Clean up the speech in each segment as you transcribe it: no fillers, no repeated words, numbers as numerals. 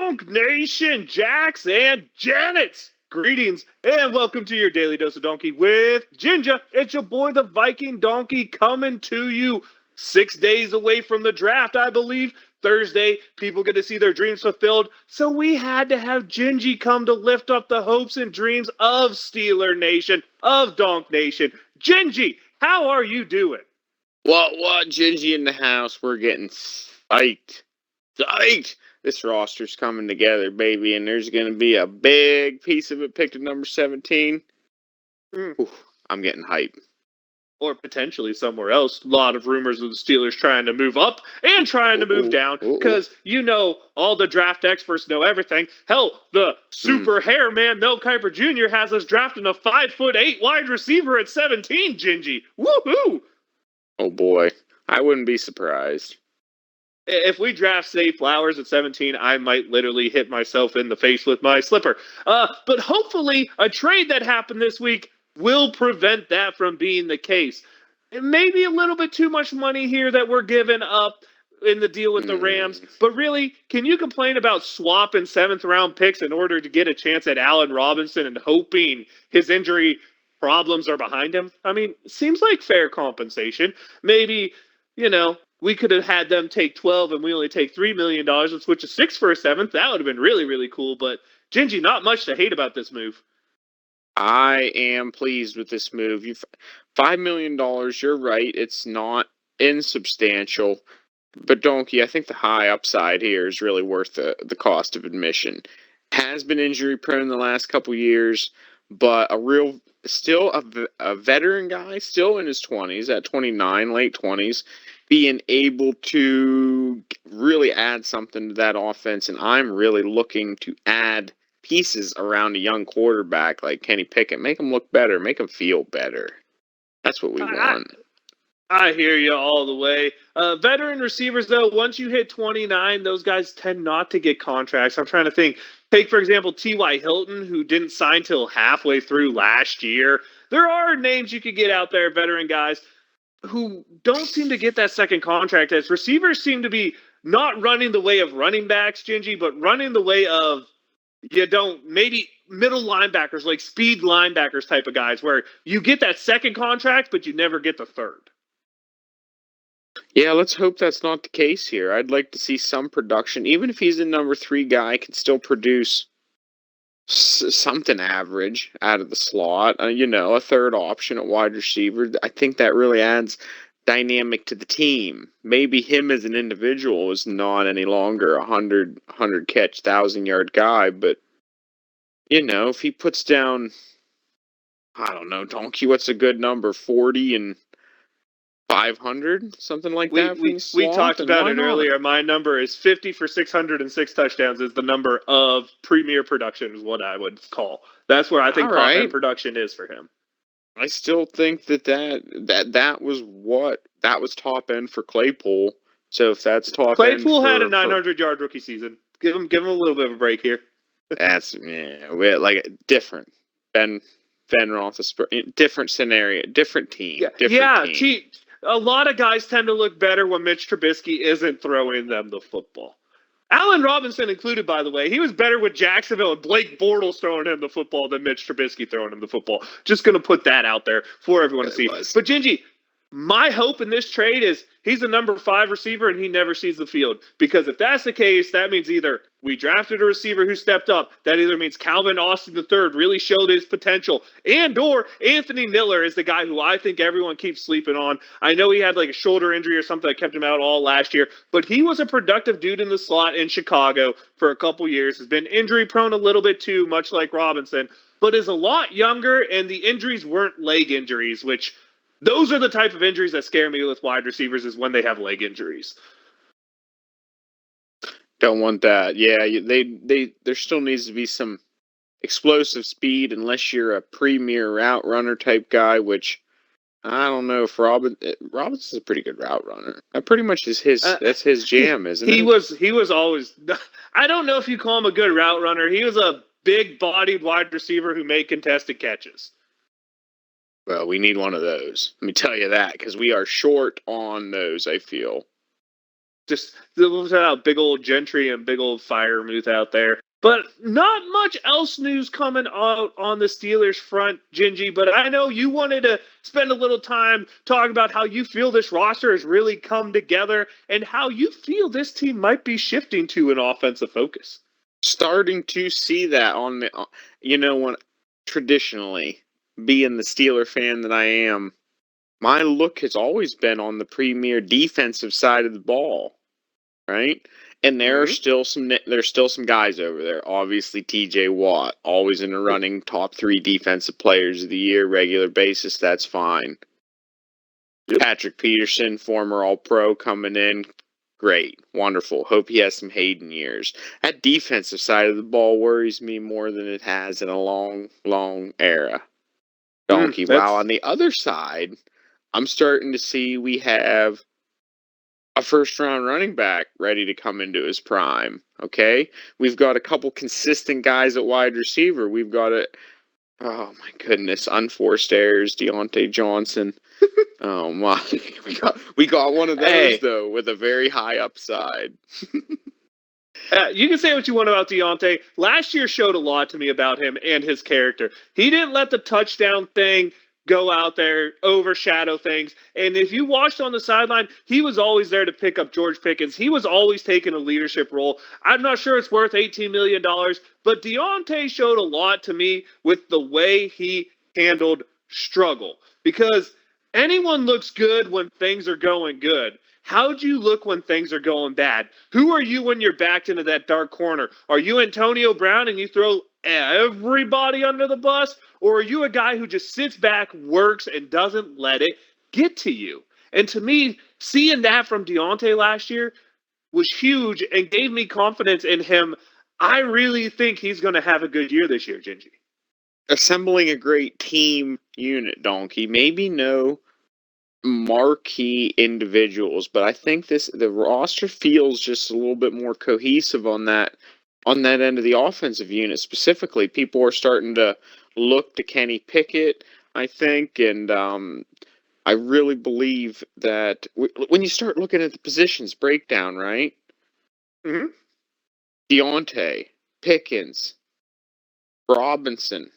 Donk Nation, Jax and Janets. Greetings and welcome to your Daily Dose of Donkey with Gingy. It's your boy, the Viking Donkey, coming to you 6 days away from the draft, I believe. Thursday, people get to see their dreams fulfilled, so we had to have Gingy come to lift up the hopes and dreams of Steeler Nation, of Donk Nation. Gingy, how are you doing? What, Gingy in the house? We're getting psyched. Psyched! This roster's coming together, baby, and there's going to be a big piece of it picked at number 17. I'm getting hyped. Or potentially somewhere else. A lot of rumors of the Steelers trying to move up and trying to move down because, you know, all the draft experts know everything. Hell, the super hair man, Mel Kiper Jr., has us drafting a 5'8" wide receiver at 17, Gingy. Woohoo! Oh, boy. I wouldn't be surprised. If we draft Zay Flowers at 17, I might literally hit myself in the face with my slipper. But hopefully, a trade that happened this week will prevent that from being the case. Maybe a little bit too much money here that we're giving up in the deal with the Rams. But really, can you complain about swapping 7th-round picks in order to get a chance at Allen Robinson and hoping his injury problems are behind him? I mean, seems like fair compensation. Maybe, you know, we could have had them take 12 and we only take $3 million and switch a 6 for a 7th. That would have been really, really cool. But, Gingy, not much to hate about this move. I am pleased with this move. $5 million, you're right. It's not insubstantial. But Donkey, I think the high upside here is really worth the cost of admission. Has been injury prone the last couple years, but still a veteran guy, still in his 20s, at 29, late 20s, being able to really add something to that offense. And I'm really looking to add pieces around a young quarterback like Kenny Pickett. Make him look better, make him feel better. That's what we want. I hear you all the way. Veteran receivers, though, once you hit 29, those guys tend not to get contracts. I'm trying to think. Take, for example, T.Y. Hilton, who didn't sign till halfway through last year. There are names you could get out there, veteran guys, who don't seem to get that second contract. As receivers seem to be not running the way of running backs, Gingy, but running the way of maybe middle linebackers, like speed linebackers type of guys, where you get that second contract, but you never get the third. Yeah, let's hope that's not the case here. I'd like to see some production. Even if he's a number 3 guy, can still produce something average out of the slot. A third option at wide receiver. I think that really adds dynamic to the team. Maybe him as an individual is not any longer a 100 catch, 1,000-yard guy, but if he puts down, I don't know, Donkey, what's a good number? 40 and 500, something like that. We talked about it earlier. My number is 50 for 606 touchdowns is the number of premier production, is what I would call. That's where I think top end production is for him. I still think that was top end for Claypool. So if that's top Claypool had a 900-yard rookie season. Give him a little bit of a break here. That's like different. Ben Roethlisberger, different scenario, different team. Team. A lot of guys tend to look better when Mitch Trubisky isn't throwing them the football. Allen Robinson included, by the way. He was better with Jacksonville and Blake Bortles throwing him the football than Mitch Trubisky throwing him the football. Just going to put that out there for everyone to see. But, Gingy, my hope in this trade is he's a number 5 receiver and he never sees the field. Because if that's the case, that means either we drafted a receiver who stepped up. That either means Calvin Austin III really showed his potential. Or Anthony Miller is the guy who I think everyone keeps sleeping on. I know he had like a shoulder injury or something that kept him out all last year. But he was a productive dude in the slot in Chicago for a couple years. Has been injury prone a little bit too, much like Robinson. But is a lot younger, and the injuries weren't leg injuries, which... those are the type of injuries that scare me with wide receivers, is when they have leg injuries. Don't want that. Yeah, there still needs to be some explosive speed unless you're a premier route runner type guy, which I don't know if Robinson's a pretty good route runner. That pretty much is that's his jam, isn't it? He was always, I don't know if you call him a good route runner. He was a big-bodied wide receiver who made contested catches. Well, we need one of those. Let me tell you that, because we are short on those, I feel. Just big old Gentry and big old Firemuth out there. But not much else news coming out on the Steelers front, Gingy. But I know you wanted to spend a little time talking about how you feel this roster has really come together and how you feel this team might be shifting to an offensive focus. Starting to see that on the, when traditionally being the Steeler fan that I am, my look has always been on the premier defensive side of the ball, right? And there's still some guys over there. Obviously, T.J. Watt, always in the running, top 3 defensive players of the year, regular basis. That's fine. Yep. Patrick Peterson, former All-Pro, coming in. Great, wonderful. Hope he has some Hayden years. That defensive side of the ball worries me more than it has in a long, long era. Donkey. While on the other side, I'm starting to see we have a first-round running back ready to come into his prime, okay? We've got a couple consistent guys at wide receiver. We've got oh my goodness, unforced errors, Deontay Johnson. Oh my, we got one of those, though, with a very high upside. You can say what you want about Deontay. Last year showed a lot to me about him and his character. He didn't let the touchdown thing go out there, overshadow things. And if you watched on the sideline, he was always there to pick up George Pickens. He was always taking a leadership role. I'm not sure it's worth $18 million, but Deontay showed a lot to me with the way he handled struggle. Because anyone looks good when things are going good. How do you look when things are going bad? Who are you when you're backed into that dark corner? Are you Antonio Brown and you throw everybody under the bus? Or are you a guy who just sits back, works, and doesn't let it get to you? And to me, seeing that from Deontay last year was huge and gave me confidence in him. I really think he's going to have a good year this year, Gingy. Assembling a great team unit, Donkey. Maybe no marquee individuals, but I think the roster feels just a little bit more cohesive on that end of the offensive unit. Specifically, people are starting to look to Kenny Pickett, I think, and I really believe that when you start looking at the positions breakdown, right? Mm-hmm. Deontay, Pickens, Robinson,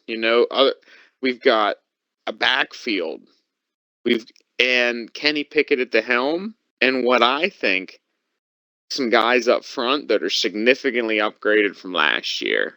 we've got a backfield. And Kenny Pickett at the helm, and what I think, some guys up front that are significantly upgraded from last year.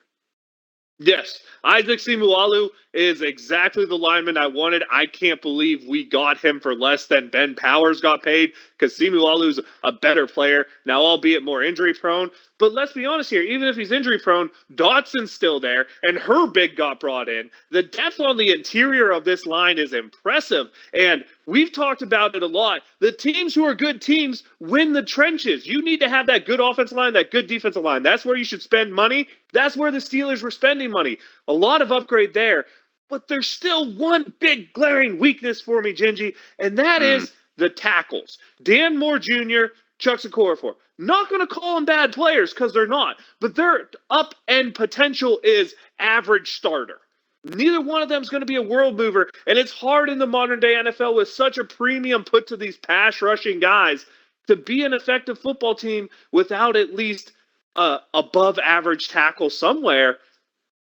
Yes, Isaac Seumalo is exactly the lineman I wanted. I can't believe we got him for less than Ben Powers got paid because Seumalo's a better player, now albeit more injury prone. But let's be honest here, even if he's injury prone, Dotson's still there, and Herbig got brought in. The depth on the interior of this line is impressive, and we've talked about it a lot. The teams who are good teams win the trenches. You need to have that good offensive line, that good defensive line. That's where you should spend money. That's where the Steelers were spending money. A lot of upgrade there. But there's still one big glaring weakness for me, Gingy, and that is the tackles. Dan Moore Jr., Chuck Okorafor. Not going to call them bad players because they're not, but their up-end potential is average starter. Neither one of them is going to be a world mover, and it's hard in the modern-day NFL with such a premium put to these pass-rushing guys to be an effective football team without at least above-average tackle somewhere.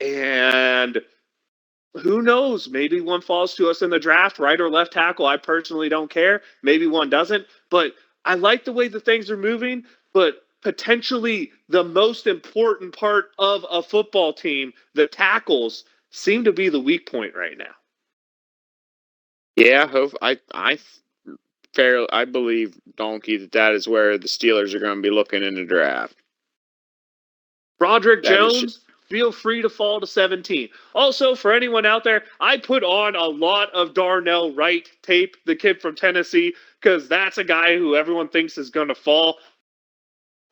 And who knows? Maybe one falls to us in the draft, right or left tackle. I personally don't care. Maybe one doesn't. But I like the way the things are moving. But potentially the most important part of a football team, the tackles, seem to be the weak point right now. Yeah, I believe, Donkey, that is where the Steelers are going to be looking in the draft. Broderick Jones, feel free to fall to 17. Also, for anyone out there, I put on a lot of Darnell Wright tape, the kid from Tennessee, because that's a guy who everyone thinks is going to fall.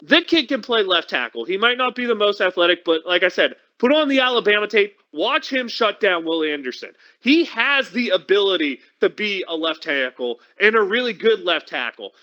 That kid can play left tackle. He might not be the most athletic, but like I said, put on the Alabama tape. Watch him shut down Will Anderson. He has the ability to be a left tackle and a really good left tackle.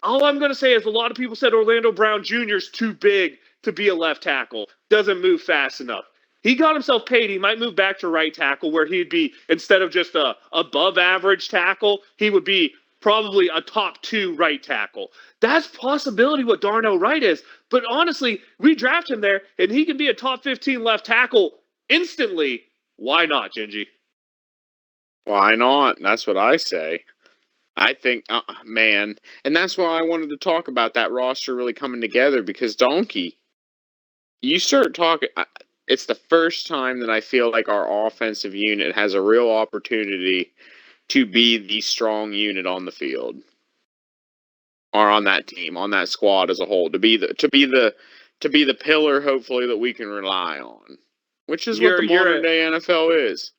All I'm going to say is a lot of people said Orlando Brown Jr. is too big to be a left tackle. Doesn't move fast enough. He got himself paid. He might move back to right tackle where he'd be, instead of just a above average tackle, he would be probably a top 2 right tackle. That's possibility what Darnell Wright is. But honestly, we draft him there, and he can be a top 15 left tackle instantly. Why not, Gingy? Why not? That's what I say. I think, man, and that's why I wanted to talk about that roster really coming together because Donkey, you start talking. It's the first time that I feel like our offensive unit has a real opportunity to be the strong unit on the field, or on that team, on that squad as a whole, to be the pillar, hopefully, that we can rely on, which is what the You're modern day NFL is.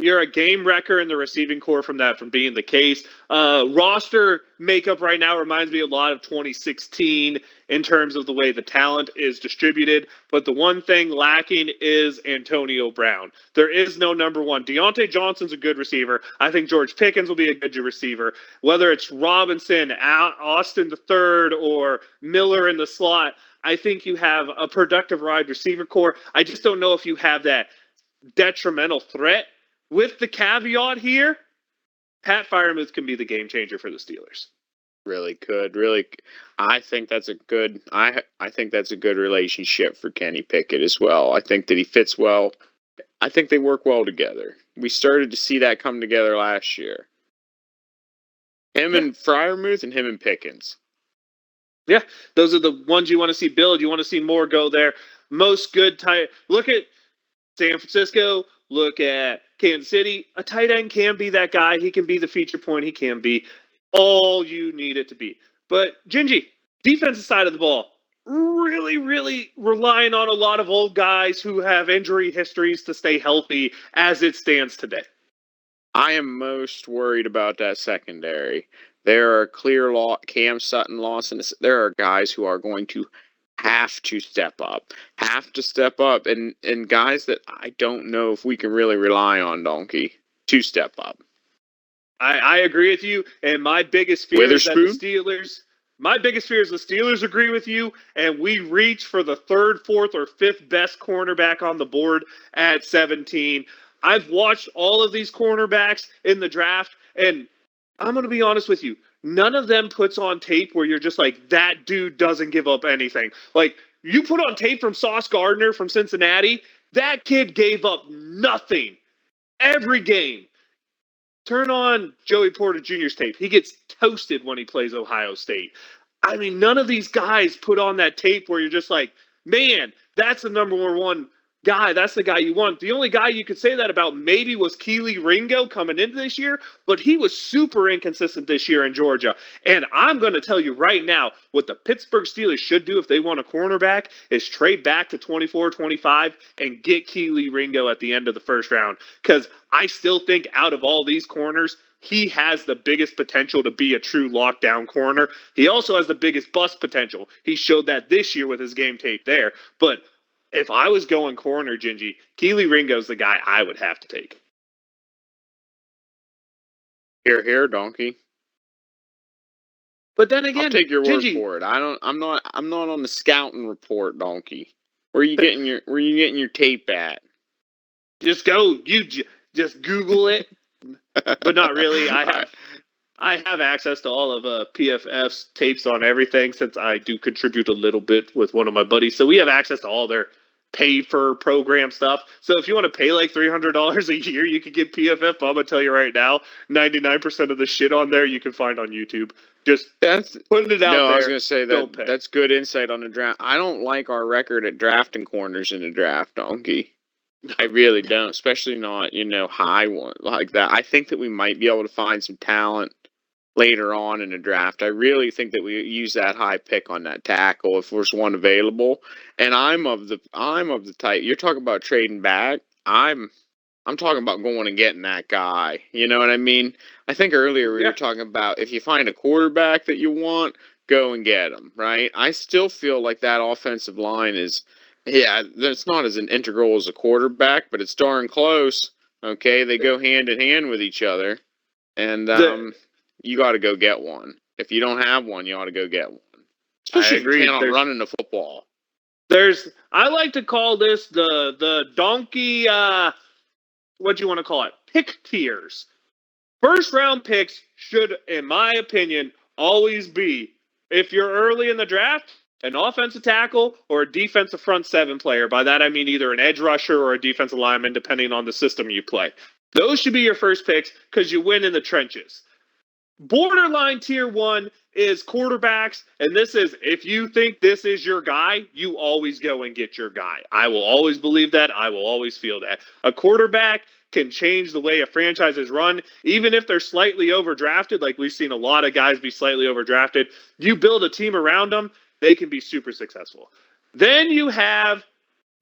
you're a game wrecker in the receiving core from being the case. Roster makeup right now reminds me a lot of 2016 in terms of the way the talent is distributed. But the one thing lacking is Antonio Brown. There is no number one. Deontay Johnson's a good receiver. I think George Pickens will be a good receiver. Whether it's Robinson, Austin the third, or Miller in the slot, I think you have a productive wide receiver core. I just don't know if you have that detrimental threat. With the caveat here, Pat Freiermuth can be the game changer for the Steelers. Really could. Really, I think that's a good. I think that's a good relationship for Kenny Pickett as well. I think that he fits well. I think they work well together. We started to see that come together last year. Him and Freiermuth and him and Pickens. Yeah, those are the ones you want to see build. You want to see more go there. Most good tight. Look at San Francisco. Look at Kansas City. A tight end can be that guy. He can be the feature point. He can be all you need it to be. But Gingy, defensive side of the ball, really, really relying on a lot of old guys who have injury histories to stay healthy as it stands today. I am most worried about that secondary. There are clear Cam Sutton, Lawson. There are guys who are going to have to step up, and guys that I don't know if we can really rely on, Donkey, to step up. I agree with you, and my biggest fear is that the Steelers. My biggest fear is the Steelers agree with you, and we reach for the third, fourth, or fifth best cornerback on the board at 17. I've watched all of these cornerbacks in the draft, and I'm going to be honest with you. None of them puts on tape where you're just like, that dude doesn't give up anything. Like, you put on tape from Sauce Gardner from Cincinnati, that kid gave up nothing every game. Turn on Joey Porter Jr.'s tape. He gets toasted when he plays Ohio State. I mean, none of these guys put on that tape where you're just like, man, that's the number one guy. That's the guy you want. The only guy you could say that about maybe was Keely Ringo coming into this year, but he was super inconsistent this year in Georgia. And I'm going to tell you right now, what the Pittsburgh Steelers should do if they want a cornerback is trade back to 24-25 and get Keely Ringo at the end of the first round. Because I still think out of all these corners, he has the biggest potential to be a true lockdown corner. He also has the biggest bust potential. He showed that this year with his game tape there. But if I was going corner, Gingy, Keely Ringo's the guy I would have to take. Here, Donkey. But then again, I'll take your Gingy, word for it. I'm not on the scouting report, Donkey. Where are you getting your tape at? Just go. Just Google it. But not really. I have access to all of PFF's tapes on everything since I do contribute a little bit with one of my buddies. So we have access to all their pay for program stuff. So if you want to pay like $300 a year, you can get PFF. I'm gonna tell you right now, 99% of the shit on there you can find on YouTube. Just putting it out there. No, I was gonna say that's good insight on the draft. I don't like our record at drafting corners in the draft, Donkey. I really don't, especially not, high one like that. I think that we might be able to find some talent later on in the draft. I really think that we use that high pick on that tackle if there's one available. And I'm of the type. You're talking about trading back. I'm talking about going and getting that guy. You know what I mean? I think earlier we were talking about if you find a quarterback that you want, go and get him, right? I still feel like that offensive line is, it's not as an integral as a quarterback, but it's darn close. Okay, they go hand in hand with each other, and you got to go get one. If you don't have one, you ought to go get one. Especially if you plan on running the football. I like to call this the donkey. What do you want to call it? Pick tiers. First round picks should, in my opinion, always be, if you're early in the draft, an offensive tackle or a defensive front seven player. By that I mean either an edge rusher or a defensive lineman, depending on the system you play. Those should be your first picks because you win in the trenches. Borderline tier one is quarterbacks, and this is, if you think this is your guy, you always go and get your guy. I will always believe that. I will always feel that. A quarterback can change the way a franchise is run, even if they're slightly overdrafted. Like we've seen a lot of guys be slightly overdrafted. You build a team around them, they can be super successful. Then you have,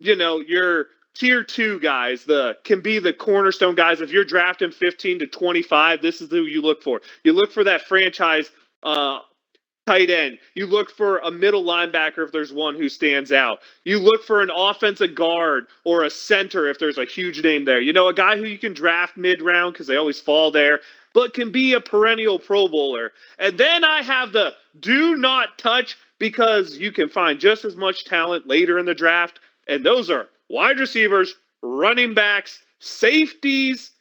your tier two guys, can be the cornerstone guys. If you're drafting 15 to 25, this is who you look for. You look for that franchise tight end. You look for a middle linebacker if there's one who stands out. You look for an offensive guard or a center if there's a huge name there. A guy who you can draft mid-round because they always fall there, but can be a perennial Pro Bowler. And then I have the do not touch because you can find just as much talent later in the draft. And those are wide receivers, running backs, safeties,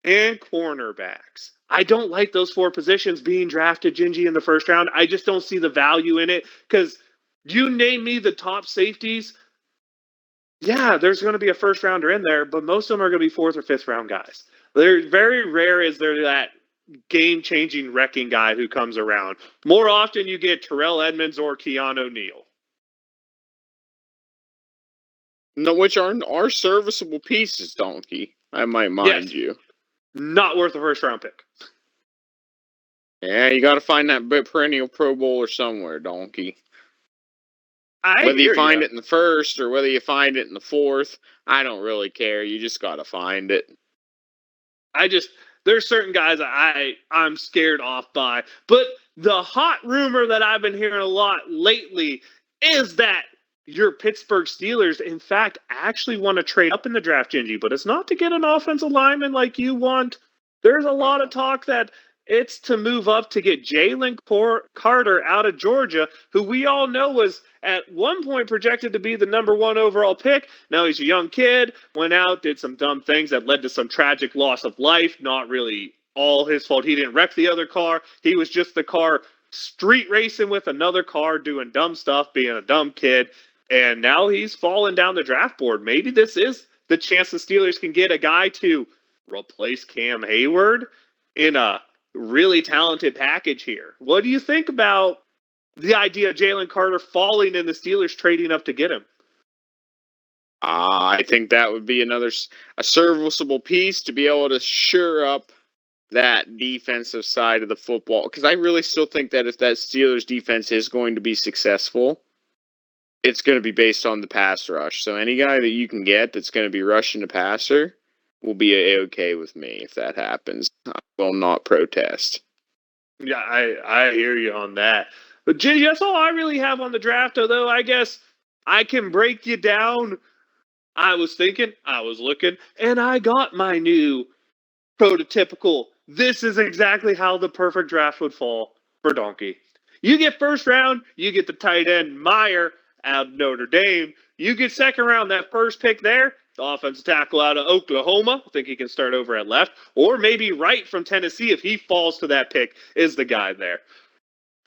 and cornerbacks. I don't like those four positions being drafted, Gingy, in the first round. I just don't see the value in it because you name me the top safeties. Yeah, there's going to be a first rounder in there, but most of them are going to be fourth or fifth round guys. They're very rare is there that game-changing wrecking guy who comes around. More often you get Terrell Edmonds or Keanu Neal. No, which are serviceable pieces, Donkey. I might mind you. Not worth a first round pick. Yeah, you got to find that perennial Pro Bowler somewhere, Donkey. Whether you find it in the first or whether you find it in the fourth, I don't really care. You just got to find it. There's certain guys I'm scared off by. But the hot rumor that I've been hearing a lot lately is that your Pittsburgh Steelers, in fact, actually want to trade up in the draft, Gingy, but it's not to get an offensive lineman like you want. There's a lot of talk that it's to move up to get Jalen Carter out of Georgia, who we all know was at one point projected to be the number one overall pick. Now he's a young kid, went out, did some dumb things that led to some tragic loss of life. Not really all his fault. He didn't wreck the other car. He was just the car street racing with another car, doing dumb stuff, being a dumb kid. And now he's fallen down the draft board. Maybe this is the chance the Steelers can get a guy to replace Cam Hayward in a really talented package here. What do you think about the idea of Jalen Carter falling and the Steelers trading up to get him? I think that would be a serviceable piece to be able to shore up that defensive side of the football. Because I really still think that if that Steelers defense is going to be successful, it's going to be based on the pass rush. So any guy that you can get that's going to be rushing the passer will be okay with me if that happens. I will not protest. Yeah, I hear you on that. But Ginny, that's all I really have on the draft, although I guess I can break you down. I was thinking, I was looking, and I got my new prototypical. This is exactly how the perfect draft would fall for Donkey. You get first round, you get the tight end Meyer out of Notre Dame. You get second round, that first pick there, the offensive tackle out of Oklahoma. I think he can start over at left. Or maybe right from Tennessee, if he falls to that pick, is the guy there.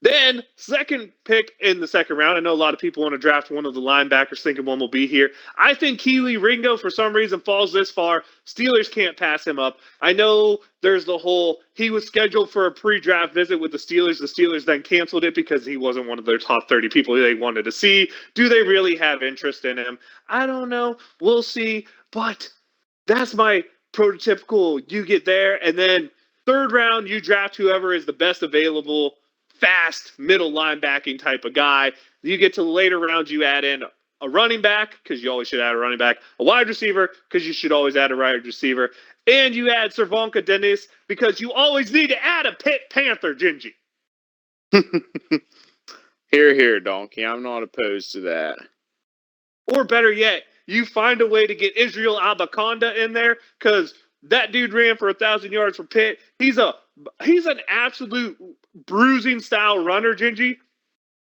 Then, second pick in the second round. I know a lot of people want to draft one of the linebackers thinking one will be here. I think Keely Ringo, for some reason, falls this far. Steelers can't pass him up. I know there's the whole, he was scheduled for a pre-draft visit with the Steelers. The Steelers then canceled it because he wasn't one of their top 30 people they wanted to see. Do they really have interest in him? I don't know. We'll see. But that's my prototypical, you get there. And then third round, you draft whoever is the best available fast middle linebacking type of guy. You get to the later rounds, you add in a running back, because you always should add a running back, a wide receiver, because you should always add a wide receiver, and you add Cervonka Dennis, because you always need to add a Pit Panther, Gingy. Here, Donkey. I'm not opposed to that. Or better yet, you find a way to get Israel Abaconda in there, because that dude ran for 1,000 yards for Pitt. He's an absolute bruising style runner, Gingy.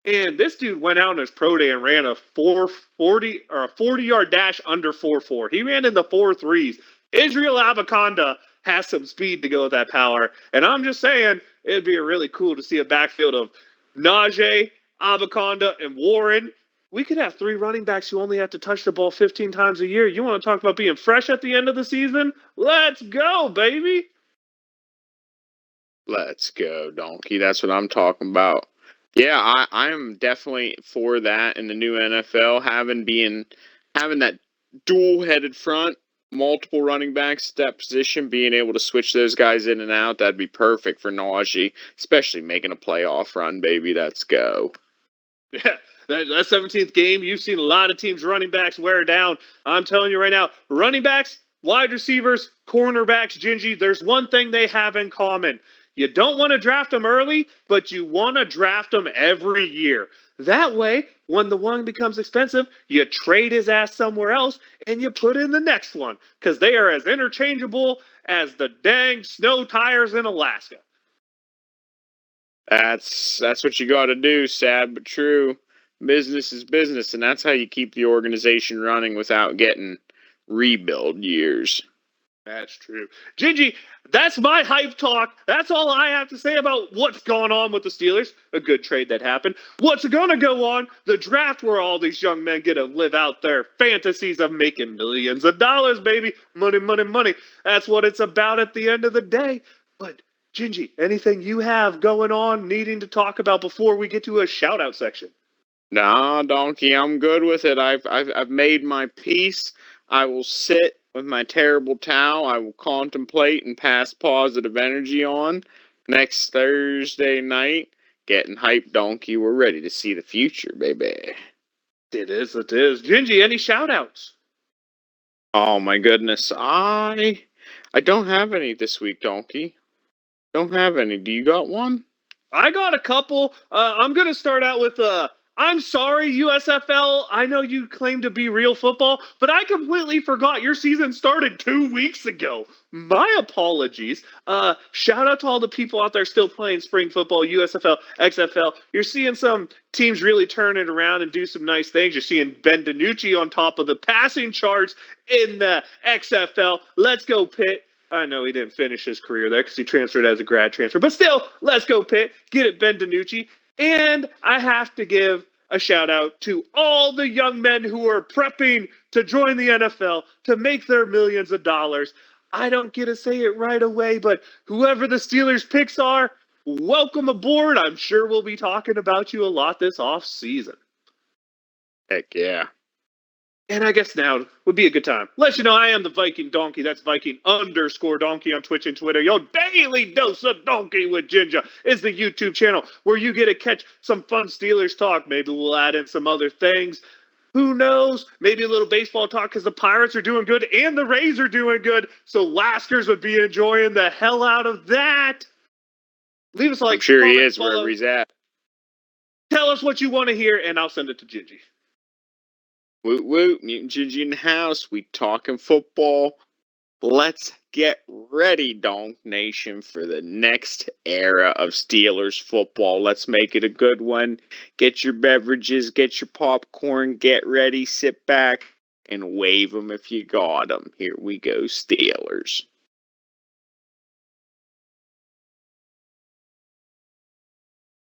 And this dude went out on his pro day and ran a 440 or a 40-yard dash under 4.4. He ran in the 4.3s. Israel Abaconda has some speed to go with that power. And I'm just saying, it'd be really cool to see a backfield of Najee, Abaconda, and Warren. We could have 3 running backs who only have to touch the ball 15 times a year. You want to talk about being fresh at the end of the season? Let's go, baby. Let's go, donkey. That's what I'm talking about. Yeah, I am definitely for that in the new NFL, having that dual-headed front, multiple running backs at that position, being able to switch those guys in and out. That'd be perfect for Najee, especially making a playoff run, baby. Let's go. Yeah, that 17th game, you've seen a lot of teams' running backs wear down. I'm telling you right now, running backs, wide receivers, cornerbacks, Gingy, there's one thing they have in common. You don't want to draft them early, but you want to draft them every year. That way, when the one becomes expensive, you trade his ass somewhere else and you put in the next one because they are as interchangeable as the dang snow tires in Alaska. That's what you got to do. Sad but true. Business is business, and that's how you keep the organization running without getting rebuild years. That's true. Gingy, that's my hype talk. That's all I have to say about what's going on with the Steelers. A good trade that happened. What's going to go on? The draft where all these young men get to live out their fantasies of making millions of dollars, baby. Money, money, money. That's what it's about at the end of the day. But, Gingy, anything you have going on needing to talk about before we get to a shout-out section? Nah, donkey, I'm good with it. I've made my peace. I will sit with my terrible towel. I will contemplate and pass positive energy on. Next Thursday night, getting hyped, donkey. We're ready to see the future, baby. It is, it is. Gingy, any shout-outs? Oh my goodness, I don't have any this week, donkey. Don't have any. Do you got one? I got a couple. I'm going to start out with I'm sorry, USFL. I know you claim to be real football, but I completely forgot your season started 2 weeks ago. My apologies. Shout out to all the people out there still playing spring football, USFL, XFL. You're seeing some teams really turn it around and do some nice things. You're seeing Ben DiNucci on top of the passing charts in the XFL. Let's go, Pitt. I know he didn't finish his career there because he transferred as a grad transfer. But still, let's go, Pitt. Get it, Ben DiNucci. And I have to give a shout out to all the young men who are prepping to join the NFL to make their millions of dollars. I don't get to say it right away, but whoever the Steelers picks are, welcome aboard. I'm sure we'll be talking about you a lot this off season. Heck yeah. And I guess now would be a good time. Let you know I am the Viking Donkey. That's Viking_Donkey on Twitch and Twitter. Your daily dose of donkey with Ginger is the YouTube channel where you get to catch some fun Steelers talk. Maybe we'll add in some other things. Who knows? Maybe a little baseball talk because the Pirates are doing good and the Rays are doing good. So Laskers would be enjoying the hell out of that. Leave us a like. I'm sure comment, he is follow. wherever he's at. Tell us what you want to hear and I'll send it to Gingy. Woot woot, Mutant Gingy in the house. We talking football. Let's get ready, Donk Nation, for the next era of Steelers football. Let's make it a good one. Get your beverages, get your popcorn, get ready, sit back, and wave them if you got them. Here we go, Steelers.